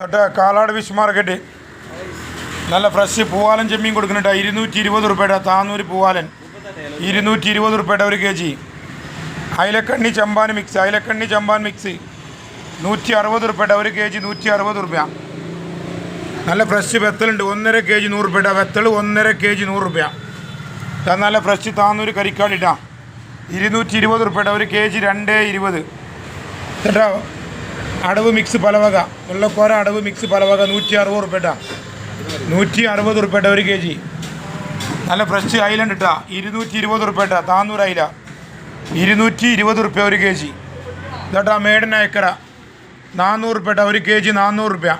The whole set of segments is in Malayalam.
കാലാട് ഫിഷ് മാർക്കറ്റ് നല്ല ഫ്രഷ് പൂവാലൻ ചെമ്മീൻ കൊടുക്കുന്നുണ്ട് 220 റുപ്യയുടെ താന്നൂർ പൂവാലൻ 220 റുപ്യയുടെ 1 kg. അയിലക്കണ്ണി ചമ്പാൻ മിക്സ് 160 റുപ്യയുടെ 1 kg 160 റുപ്യ. നല്ല ഫ്രഷ് വെത്തലുണ്ട് 1.5 kg 100 റുപ്യയുടെ വെത്തൽ 1.5 kg 100 റുപ്യ. നല്ല ഫ്രഷ് താന്നൂർ കരിക്കാടിട്ടാ 220 റുപ്യയുടെ 1 kg 220 കേട്ടോ. അടവ് മിക്സ് പലവക വെള്ളക്കോര അടവ് മിക്സ് പലവക 160 റുപ്യട്ടാ 160 റുപ്യട്ട 1 kg. നല്ല ഫ്രഷ് അയിലുണ്ട് ഇട്ടാ 220 റുപ്യട്ട താന്നൂർ അയില 220 റുപ്യ 1 kg. ഇതാട്ടാ മേടൻ അയക്കര 400 റുപ്യട്ട 1 kg 400 റുപ്യ.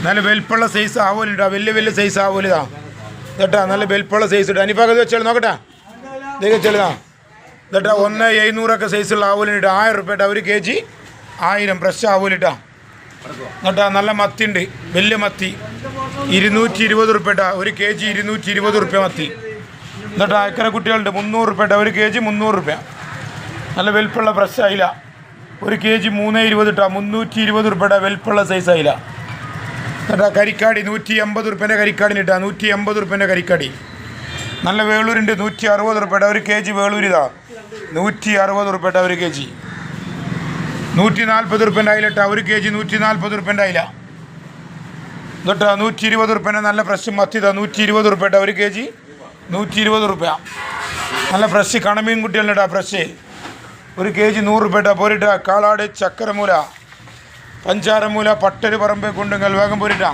നല്ല വെൽപ്പുള്ള സൈസ് ആവൂലിട്ടാ വലിയ സൈസ് ആവൂലിതാ ഇതാട്ടാ നല്ല വെൽപ്പുള്ള സൈസ് ഇട്ടാ. അനിപ്പത് വെച്ചാൽ നോക്കട്ടെ ഇതേ വെച്ചാ ഇതാട്ടാ 1700 സൈസുള്ള ആവൂലിട്ടാ 1000 റുപ്യട്ട 1 kg 1000 ഫ്രഷ് ആവൂലിട്ടാ. എന്നിട്ടാ നല്ല മത്തി ഉണ്ട് വലിയ മത്തി 220 റുപ്യട്ട 1 kg 220 റുപ്യ മത്തി. എന്നിട്ട് അയക്കര കുട്ടികളുണ്ട് 300 റുപ്യട്ട 1 kg 300 റുപ്യ. നല്ല വെൽപ്പുള്ള ഫ്രഷ് അയില 1 kg 320 ഇട്ടാ 320 റുപ്യട്ട വെൽപ്പുള്ള സൈസ് അയില. എന്നിട്ടാ കരിക്കാടി 180 റുപ്യൻ്റെ കരിക്കാടിനിട്ടാ 180 റുപ്യൻ്റെ കരിക്കാടി. നല്ല വേളൂരുണ്ട് 160 റുപ്യട്ട 1 kg വേളൂരിതാ 160 റുപ്യട്ട 1 kg. 140 റുപ്യൻ്റെ അയിലിട്ടാ 1 kg 140 റുപ്യൻ്റെ അയില. എന്നിട്ട് 120 റുപ്യൻ്റെ നല്ല ഫ്രഷ് മത്തിതാ 120 റുപ്യട്ട 1 kg 120 റുപ്യ. നല്ല fresh കണമീൻ കുട്ടികളിട്ടാ fresh 1 kg 100 റുപ്യട്ട പോരിട്ട. Kalad ചക്കരമൂല Pancharamoola പട്ടര് പറമ്പ് കൊണ്ടുങ്ങൽ വേഗം പോരിട്ടാ.